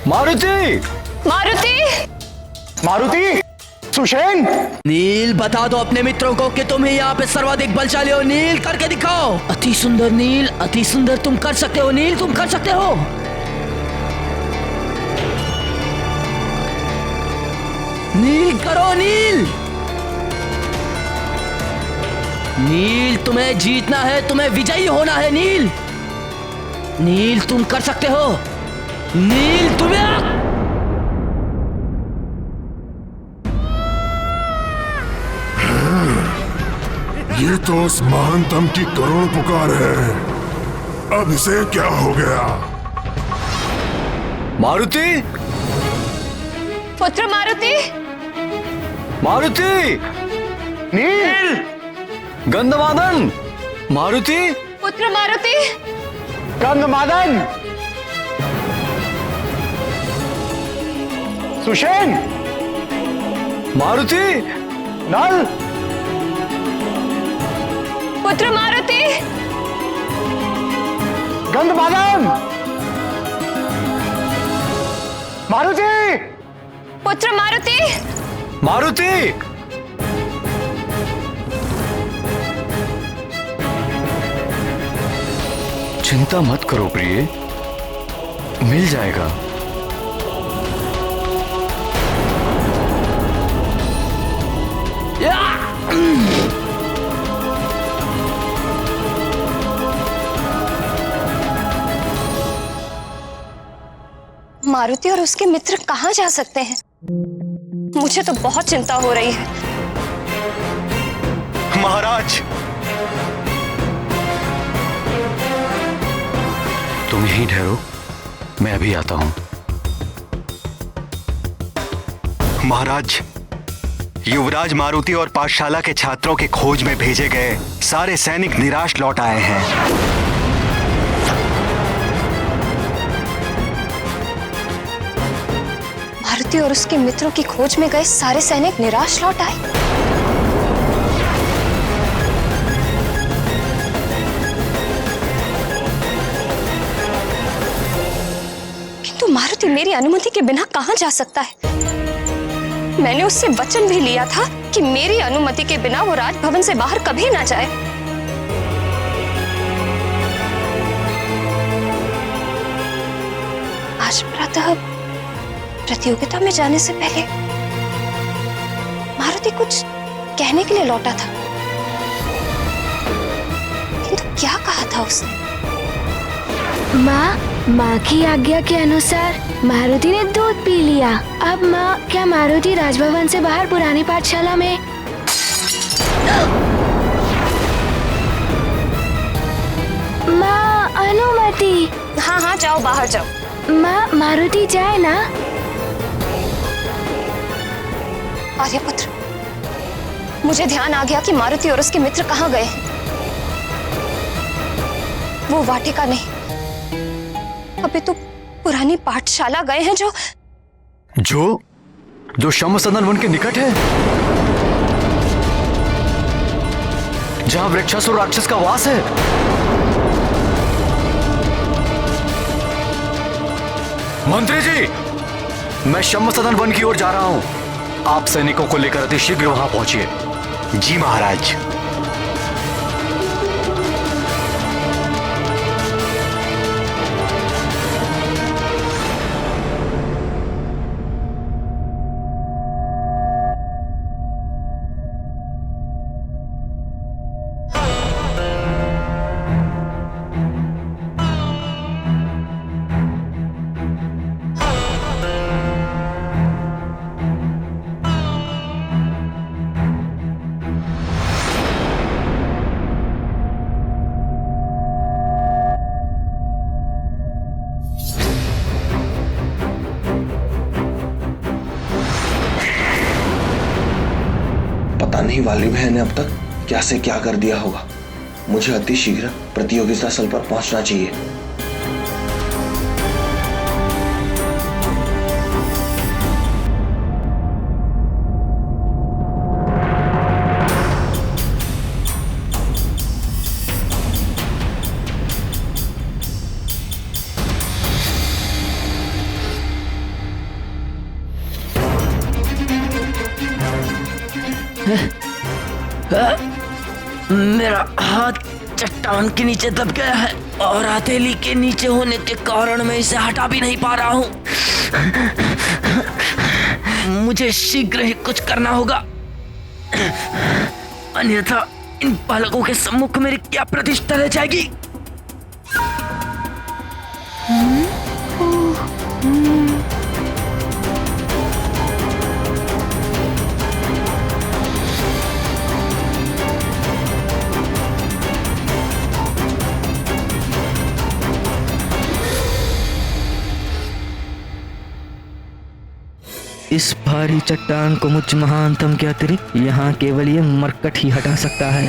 मारुति! मारुति! मारुति! सुषेण! नील, बता दो अपने मित्रों को कि तुम ही यहाँ पे सर्वाधिक बलशाली हो। नील, करके दिखाओ। अति सुंदर नील, अति सुंदर। तुम कर सकते हो नील, तुम कर सकते हो। नील, करो नील। नील, तुम्हें जीतना है, तुम्हें विजयी होना है नील। नील, तुम कर सकते हो। नील, तुम्हें ये तो उस महानतम की करुण पुकार है। अब इसे क्या हो गया? मारुति! पुत्र मारुति! मारुति! नील! गंधमादन! मारुति! पुत्र मारुति! गंधमादन! सुषेण! मारुति! नल! पुत्र मारुति! गंधमादन! मारुति! पुत्र मारुति! मारुति! चिंता मत करो प्रिय, मिल जाएगा। मारुति और उसके मित्र कहाँ जा सकते हैं? मुझे तो बहुत चिंता हो रही है। महाराज, तुम यहीं ठहरो, मैं अभी आता हूं। महाराज, युवराज मारुति और पाठशाला के छात्रों के खोज में भेजे गए सारे सैनिक निराश लौट आए हैं। मारुति और उसके मित्रों की खोज में गए सारे सैनिक निराश लौट आए। किंतु मारुति मेरी अनुमति के बिना कहां जा सकता है? मैंने उससे वचन भी लिया था कि मेरी अनुमति के बिना वो राजभवन से बाहर कभी ना जाए। आज प्रातः प्रतियोगिता में जाने से पहले मारुति कुछ कहने के लिए लौटा था, किंतु क्या कहा था उसने? माँ की आज्ञा के अनुसार मारुति ने दूध पी लिया। अब माँ, क्या मारुति राजभवन से बाहर पुरानी पाठशाला में? माँ, अनुमति। हाँ हाँ, जाओ, बाहर जाओ। माँ, मारुति जाए ना? आर्यपुत्र, मुझे ध्यान आ गया कि मारुति और उसके मित्र कहाँ गए हैं। वो वाटिका नहीं, अभी तो पुरानी पाठशाला गए हैं जो शमसदन वन के निकट है, जहां वृक्षासुर राक्षस का वास है। मंत्री जी, मैं शमसदन वन की ओर जा रहा हूं। आप सैनिकों को लेकर अति शीघ्र वहां पहुंचिए। जी महाराज। पता नहीं वाली बहन ने अब तक क्या से क्या कर दिया होगा। मुझे अति शीघ्र प्रतियोगिता स्थल पर पहुंचना चाहिए। मेरा हाथ चट्टान के नीचे दब गया है और हथेली के नीचे होने के कारण मैं इसे हटा भी नहीं पा रहा हूँ। मुझे शीघ्र ही कुछ करना होगा, अन्यथा इन बालकों के सम्मुख मेरी क्या प्रतिष्ठा रह जाएगी। इस भारी चट्टान को मुझ महानतम के अतिरिक्त यहाँ केवल ये मरकट ही हटा सकता है।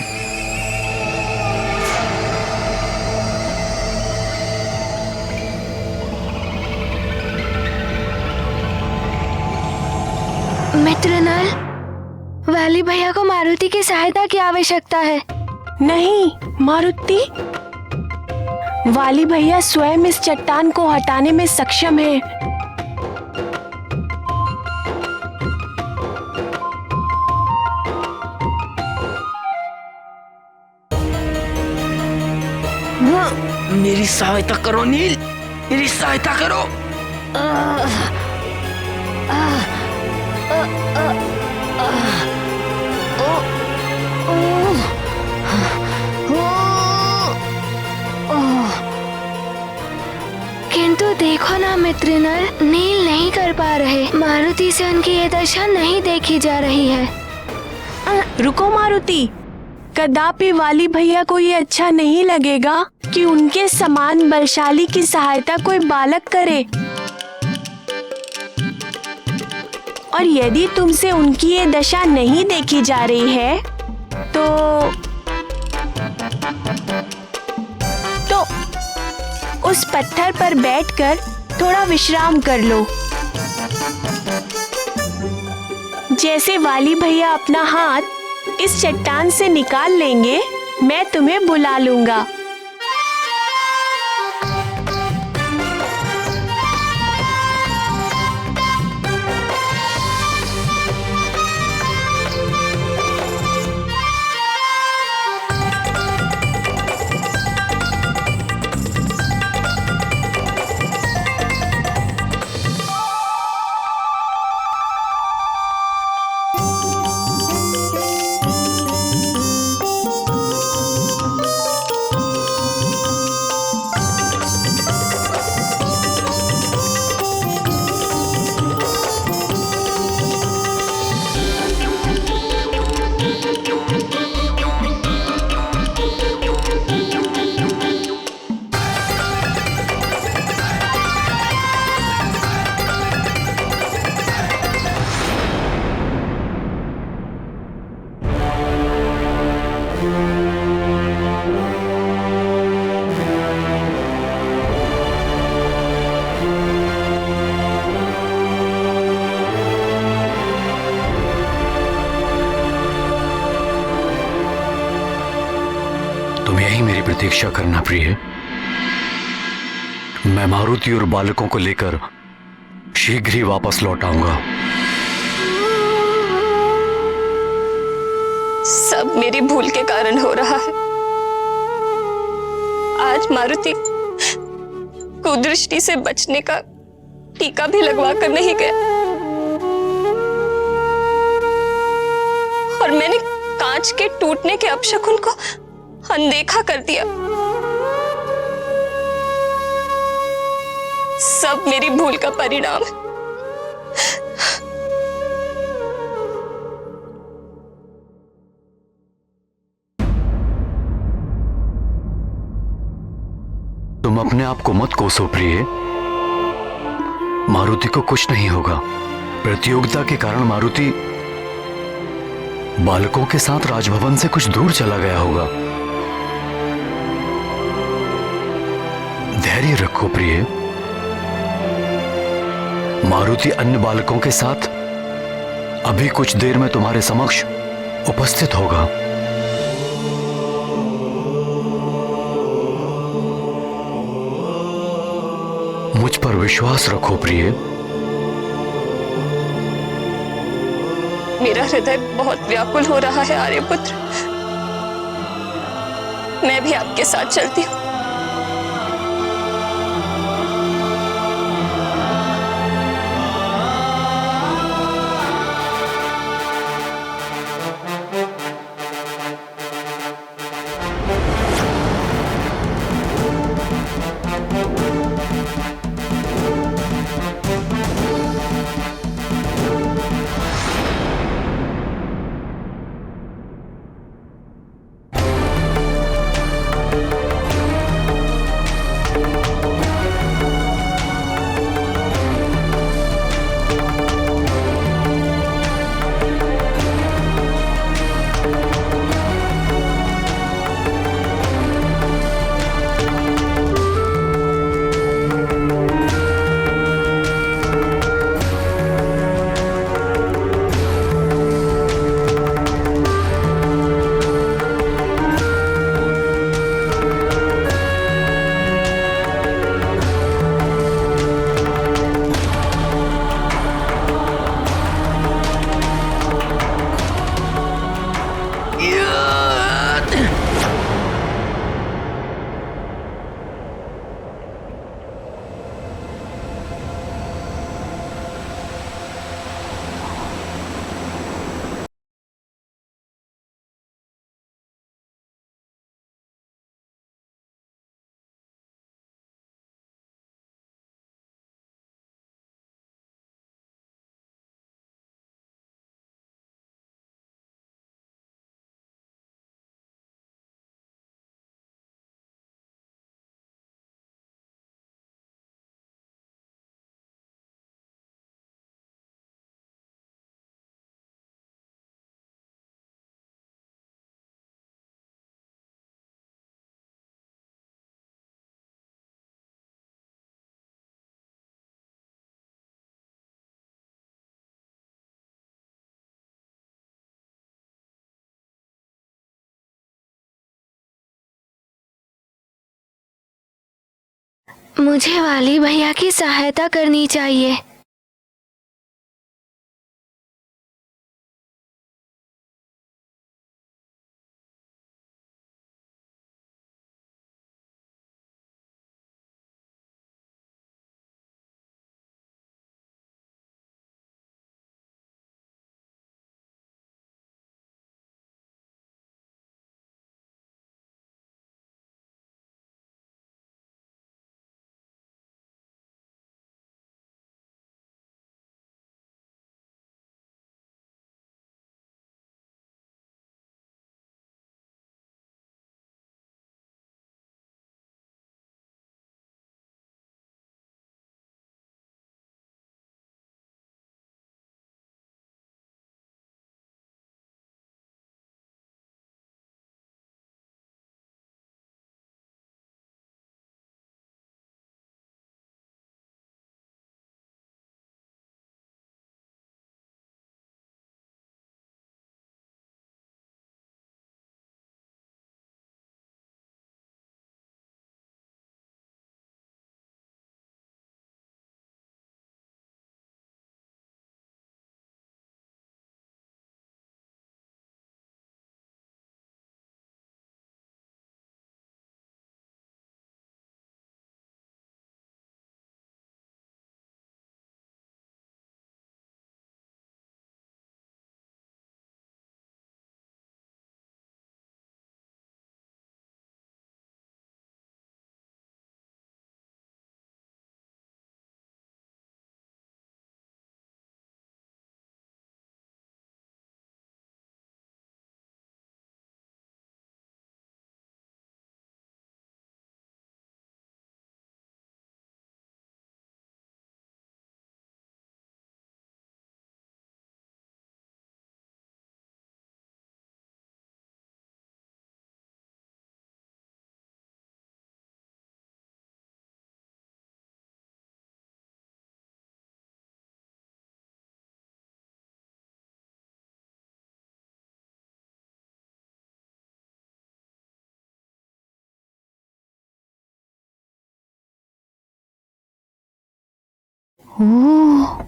मित्र नल, वाली भैया को मारुति की सहायता की आवश्यकता है। नहीं मारुति, वाली भैया स्वयं इस चट्टान को हटाने में सक्षम है। मेरी सहायता करो नील, मेरी सहायता करो। किंतु देखो ना मित्र नल, नील नहीं कर पा रहे। मारुति से उनकी ये दशा नहीं देखी जा रही है। रुको मारुति, कदापि वाली भैया को ये अच्छा नहीं लगेगा कि उनके समान बलशाली की सहायता कोई बालक करे, और यदि तुमसे उनकी ये दशा नहीं देखी जा रही है तो उस पत्थर पर बैठकर थोड़ा विश्राम कर लो। जैसे वाली भैया अपना हाथ इस चट्टान से निकाल लेंगे, मैं तुम्हें बुला लूंगा। तुम यही मेरी प्रतीक्षा करना प्रिय। मैं मारुति और बालकों को लेकर शीघ्र ही वापस लौट आऊंगा। सब मेरी भूल के कारण हो रहा है। आज मारुति कुदृष्टि से बचने का टीका भी लगवा कर नहीं गया, और मैंने कांच के टूटने के अपशकुन को अनदेखा कर दिया। सब मेरी भूल का परिणाम है। तुम अपने आप को मत कोसो प्रिय। मारुति को कुछ नहीं होगा। प्रतियोगिता के कारण मारुति बालकों के साथ राजभवन से कुछ दूर चला गया होगा। धैर्य रखो प्रिय। मारुति अन्य बालकों के साथ अभी कुछ देर में तुम्हारे समक्ष उपस्थित होगा। मुझ पर विश्वास रखो प्रिय। मेरा हृदय बहुत व्याकुल हो रहा है आर्यपुत्र। मैं भी आपके साथ चलती हूँ। मुझे वाली भैया की सहायता करनी चाहिए। ओह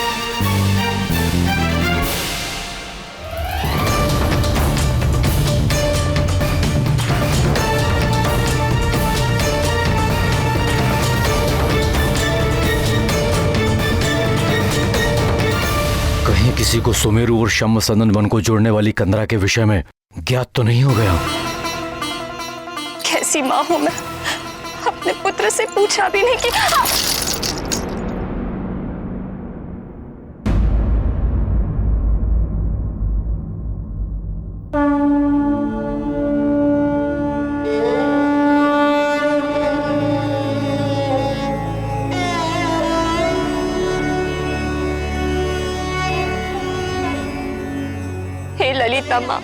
किसी को सुमेरु और शम्मसदन वन को जोड़ने वाली कंदरा के विषय में ज्ञात तो नहीं हो गया? कैसी माँ हूं मैं, अपने पुत्र से पूछा भी नहीं कि हे ललिता माँ,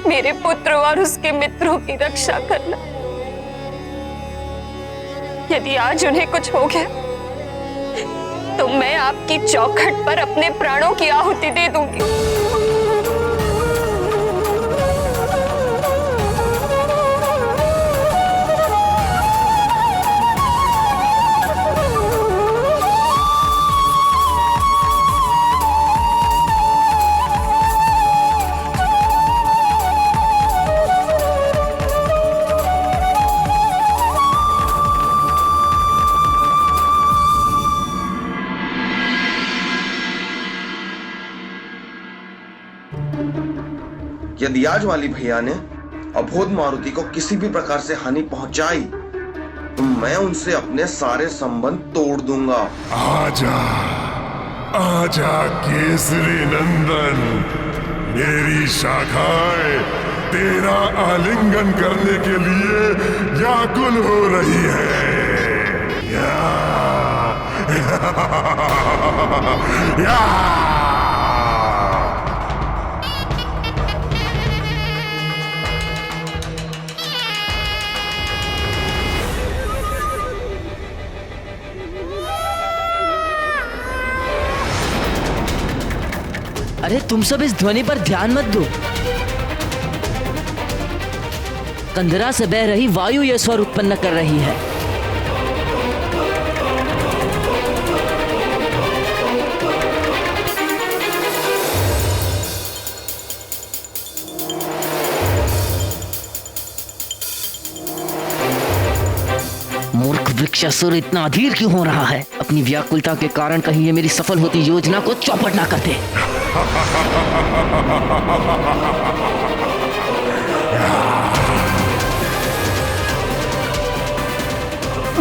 मेरे पुत्र और उसके मित्रों की रक्षा करना। यदि आज उन्हें कुछ हो गया तो मैं आपकी चौखट पर अपने प्राणों की आहुति दे दूंगी। यदि आज वाली भैया ने अबोध मारुति को किसी भी प्रकार से हानि पहुंचाई तो मैं उनसे अपने सारे संबंध तोड़ दूंगा। आजा आजा केसरी नंदन, मेरी शाखाएं तेरा आलिंगन करने के लिए व्याकुल हो रही है। या अरे तुम सब इस ध्वनि पर ध्यान मत दो। कंदरा से बह रही वायु यह स्वर उत्पन्न कर रही है। मूर्ख वृक्षासुर इतना अधीर क्यों हो रहा है? अपनी व्याकुलता के कारण कहीं ये मेरी सफल होती योजना को चौपट ना कर दे।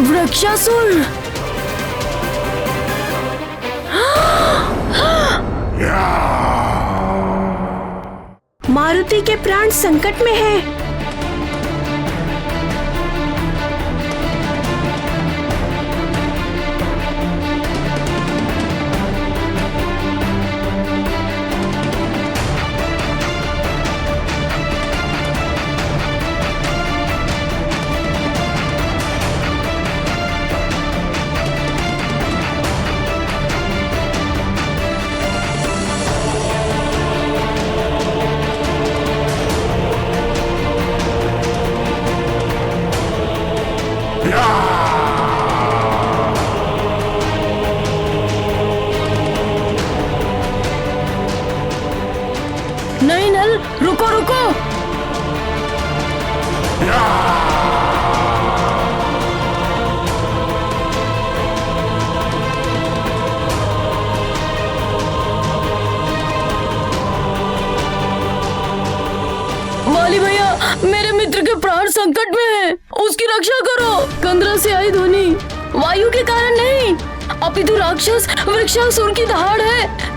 वृक्षासुर! मारुति के प्राण संकट में हैं। नहीं नल, रुको रुको। वाली भैया, मेरे मित्र के प्राण संकट में हैं। उसकी रक्षा करो। कंदरा से आई ध्वनि वायु के कारण नहीं, अपितु राक्षस वृक्षासुर की दहाड़ है।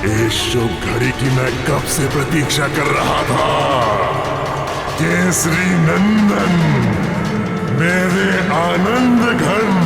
इस शुभ घड़ी की मैं कब से प्रतीक्षा कर रहा था। केसरी नंदन, मेरे आनंद घन।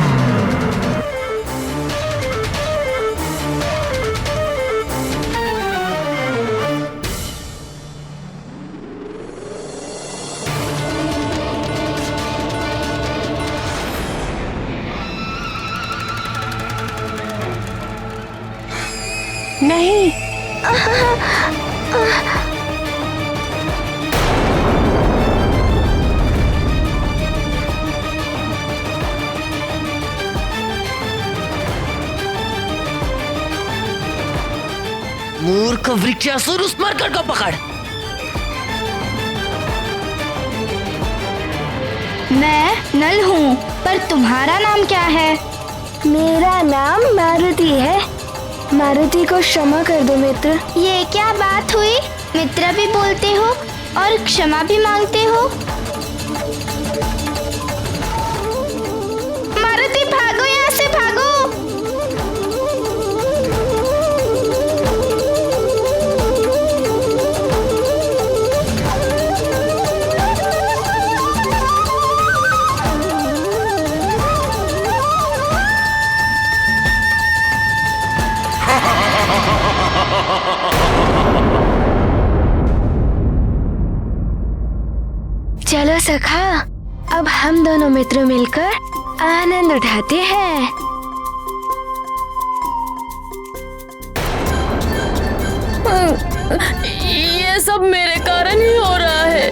मूर्ख वृक्षासुर, उस मरकट को पकड़। मैं नल हूँ, पर तुम्हारा नाम क्या है? मेरा नाम मारुति है। मारुति को क्षमा कर दो मित्र। ये क्या बात हुई? मित्र भी बोलते हो और क्षमा भी मांगते हो। मारुति भागो, यहाँ से भागो। चलो सखा, अब हम दोनों मित्र मिलकर आनंद उठाते हैं। ये सब मेरे कारण ही हो रहा है।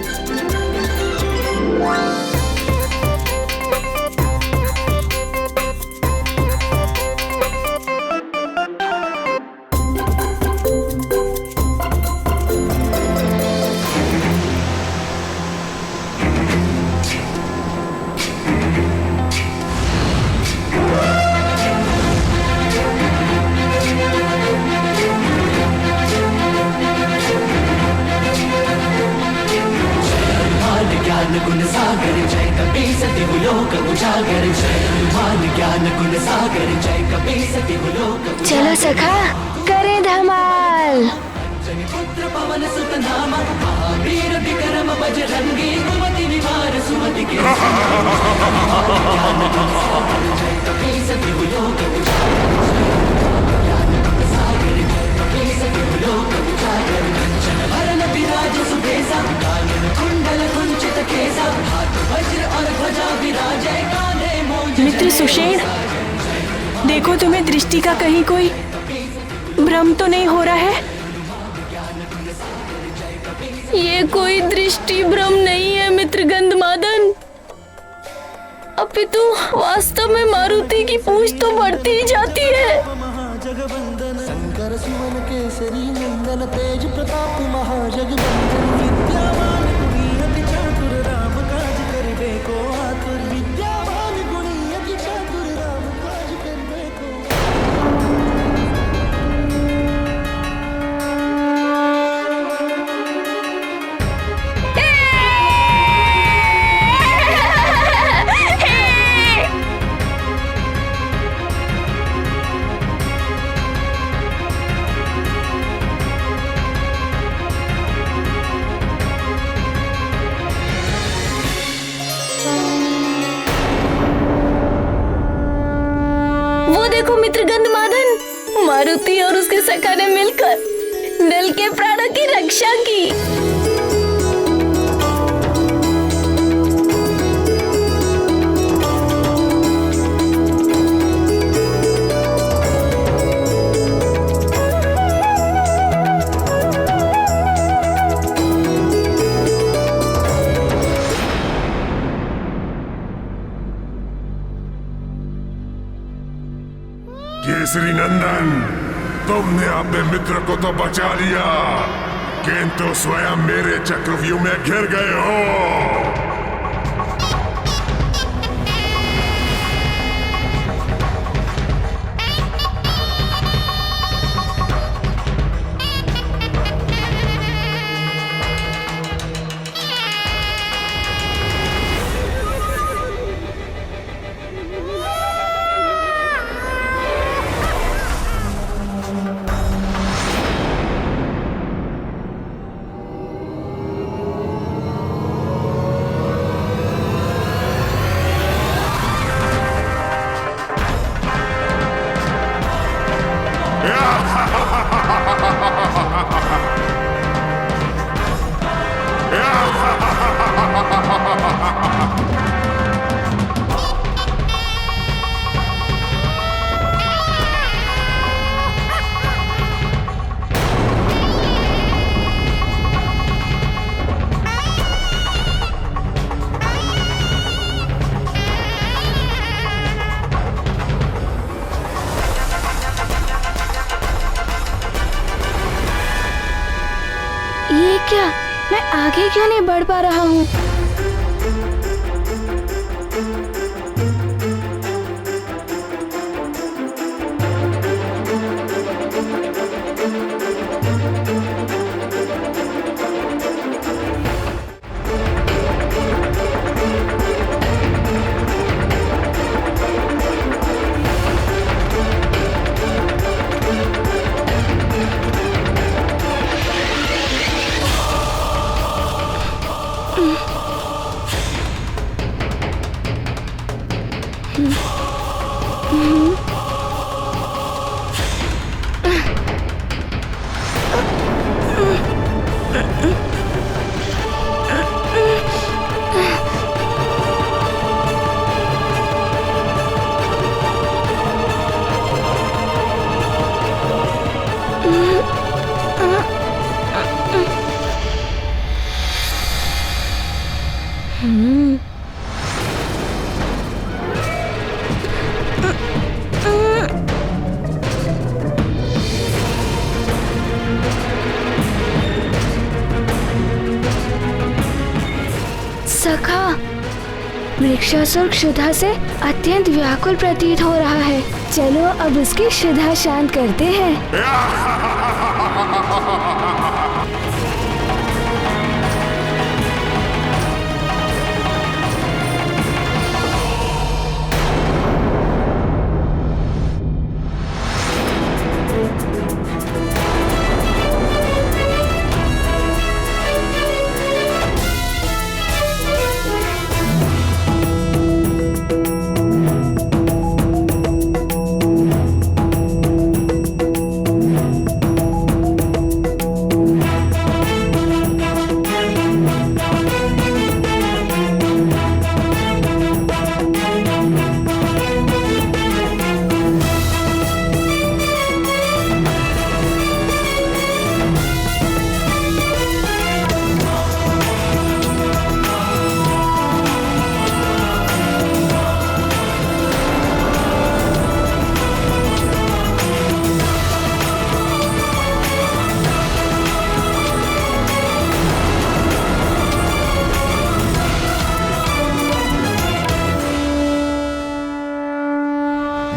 चलो सखा, करें धमाल। मित्र सुषेण, देखो तुम्हें दृष्टि का कहीं कोई भ्रम तो नहीं हो रहा है? ये कोई दृष्टि भ्रम नहीं है मित्र गंधमादन, अपितु वास्तव में मारुति की पूंछ तो बढ़ती ही जाती है। शंकर सुमन केसरी नंदन तेज प्रताप महाजगबंदन विद्यावान गुणी अति चातुर राम काज करिबे को आतुर विद्यावान गुणी अति चातुर राम काज करिबे को। वो देखो मित्र गंधमादन, मारुति और उसके सखा ने मिलकर नल के प्राणों की रक्षा की। केसरी नंदन, तुमने अपने मित्र को तो बचा लिया, किंतु स्वयं मेरे चक्रव्यूह में घिर गए हो। ये क्या, मैं आगे क्यों नहीं बढ़ पा रहा हूँ? सखा, वृक्षासुर क्षुधा से अत्यंत व्याकुल प्रतीत हो रहा है। चलो अब उसकी क्षुधा शांत करते हैं।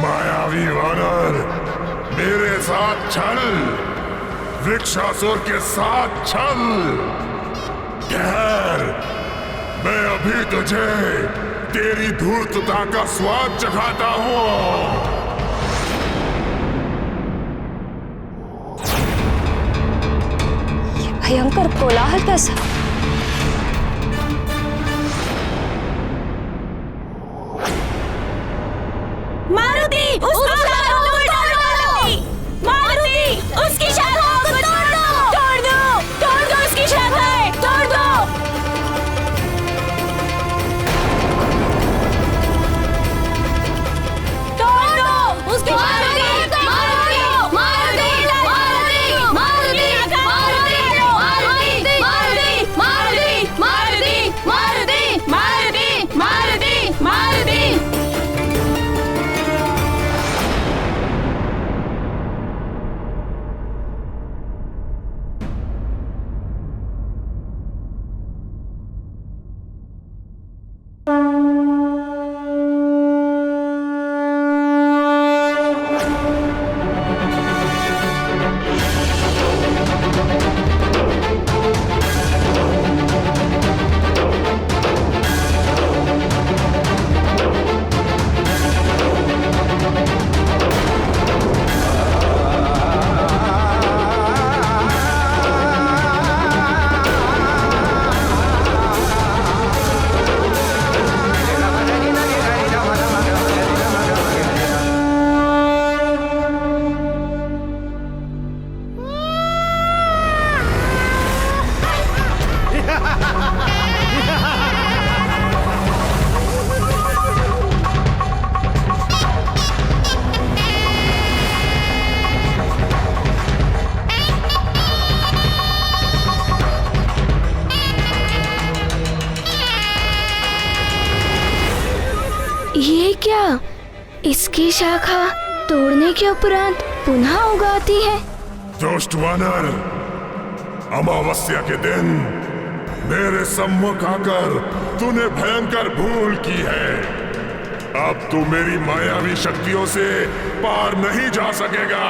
मायावी वानर, मेरे साथ चल, वृक्षासुर के साथ चल। ठहर, मैं अभी तुझे तेरी धूर्तता का स्वाद चखाता हूँ। ये भयंकर कोलाहल कैसा? मारुति, उसकी शाखाओं को तोड़ दो! मारुति, उसकी शाखाओं को तोड़ दो! तोड़ दो! तोड़ दो उसकी शाखाएं! तोड़ दो! तोड़ दो! उसकी शाखाएं! मारुति! मारुति! मारुति! मारुति! मारुति! मारुति! मारुति! मारुति! मारुति! मारुति! मारुति! मारुति! ये क्या? इसकी शाखा तोड़ने के उपरांत पुनः उगाती है। दुष्ट वानर, अमावस्या के दिन मेरे सम्मुख आकर तूने भयंकर भूल की है। अब तू मेरी मायावी शक्तियों से पार नहीं जा सकेगा।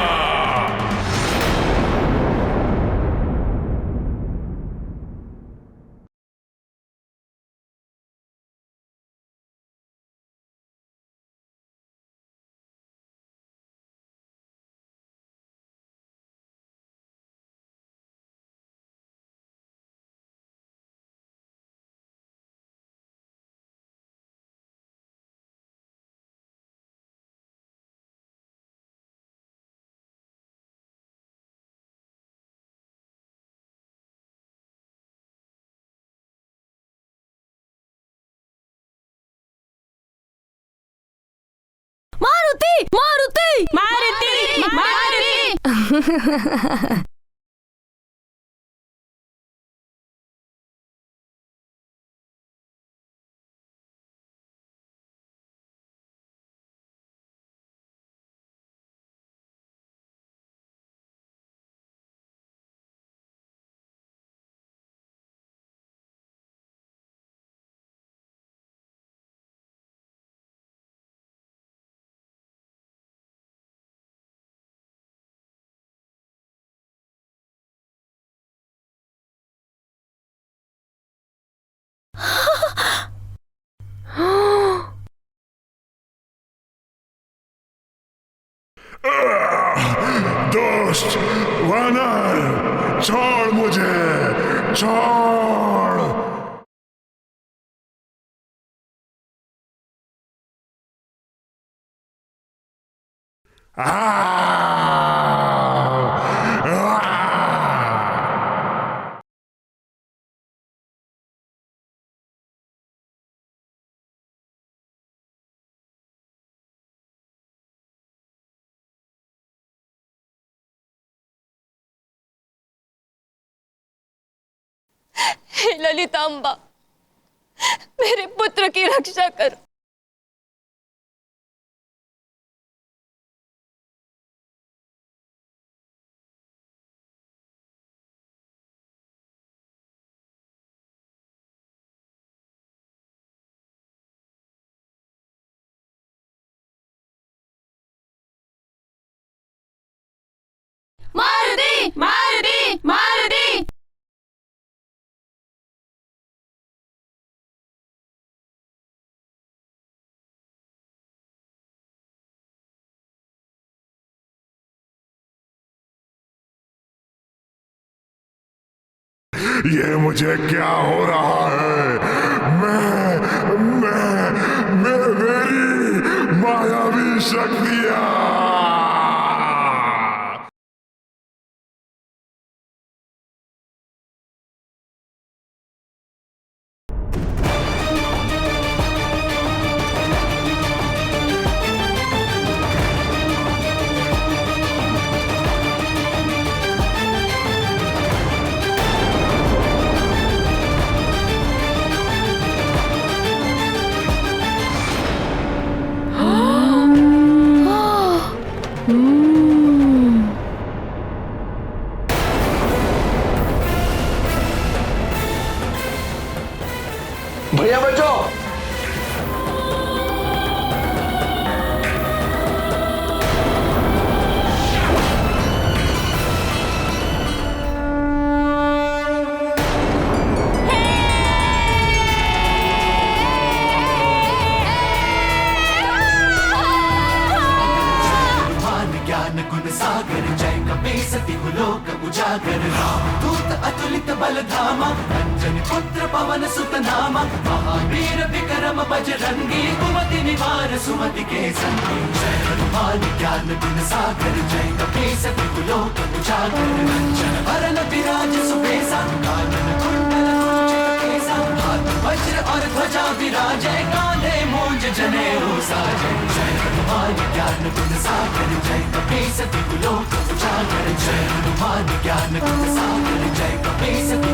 मारुति मारुति मारुति मारुति। दोस्त वानर, छोड़ मुझे, छोड़। हे ललितांबा, मेरे पुत्र की रक्षा करो। मारुति मारुति मारुति। ये मुझे क्या हो रहा है? मेरी मायावी शक्तियां। भैया बचो। ज्ञान गुण सागर जय कपीसति लोक उजागर राम दूत अतुलित बल धामा अंजन पुत्र पवन सुत नामा महावीर विक्रम बजरंगी कुमति निवार सुमति के संगी जय हनुमान ज्ञान गुण सागर जय कपीसति लोक उजागर अंजन वरन विराज सुबेसा कानन कुंडल कुंचित केसा हाथ वज्र और ध्वजा विराजे कांधे मूंज जनेऊ साजे जय हनुमान ज्ञान गुण सागर जय कपीसति लोक उजागर जय हनुमान ज्ञान गुण सागर जय कपीसति